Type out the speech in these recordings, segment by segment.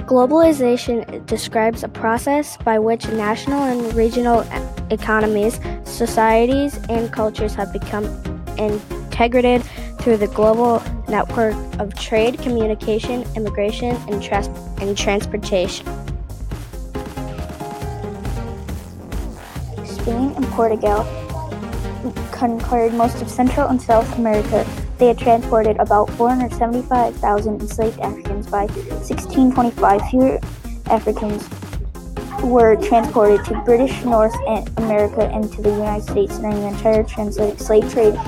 Globalization describes a process by which national and regional economies, societies, and cultures have become integrated through the global network of trade, communication, immigration, and transportation. Spain and Portugal conquered most of Central and South America. They had transported about 475,000 enslaved Africans by 1625. Fewer Africans were transported to British North America and to the United States during the entire slave trade.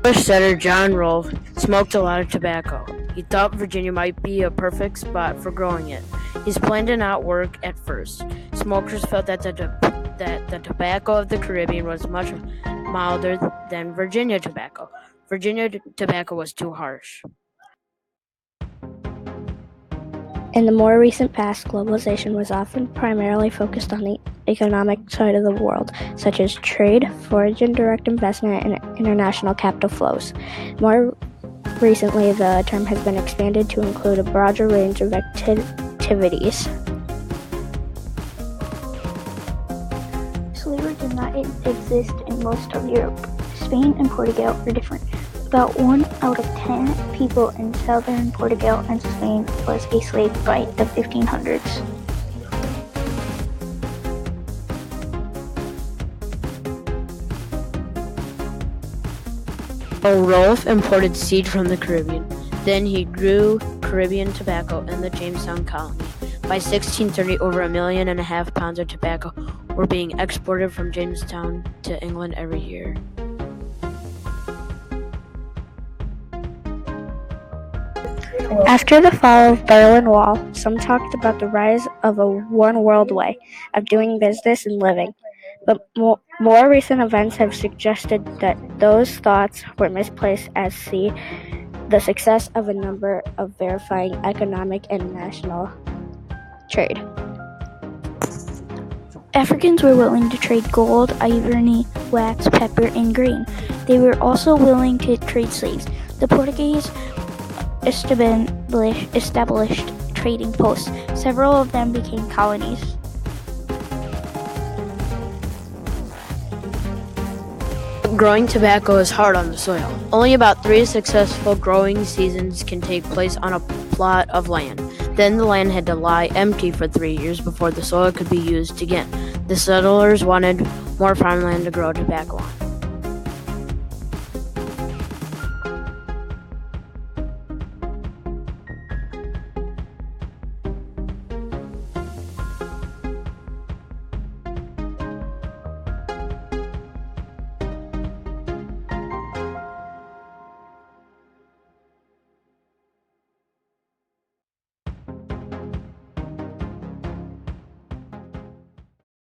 English setter John Rolfe smoked a lot of tobacco. He thought Virginia might be a perfect spot for growing it. His plan did not work at first. Smokers felt that the tobacco of the Caribbean was much milder than Virginia tobacco. Virginia tobacco was too harsh. In the more recent past, globalization was often primarily focused on the economic side of the world, such as trade, foreign direct investment, and international capital flows. More recently, the term has been expanded to include a broader range of activities. Slavery did not exist in most of Europe. Spain and Portugal were different. About 1 out of 10 people in southern Portugal and Spain was a slave by the 1500s. Rolfe imported seed from the Caribbean. Then he grew Caribbean tobacco in the Jamestown colony. By 1630, over 1.5 million pounds of tobacco were being exported from Jamestown to England every year. After the fall of the Berlin Wall, some talked about the rise of a one world way of doing business and living. But more recent events have suggested that those thoughts were misplaced as the success of a number of verifying economic and national trade. Africans were willing to trade gold, ivory, wax, pepper, and grain. They were also willing to trade slaves. The Portuguese established trading posts. Several of them became colonies. Growing tobacco is hard on the soil. Only about 3 successful growing seasons can take place on a plot of land. Then the land had to lie empty for 3 years before the soil could be used again. The settlers wanted more farmland to grow tobacco on.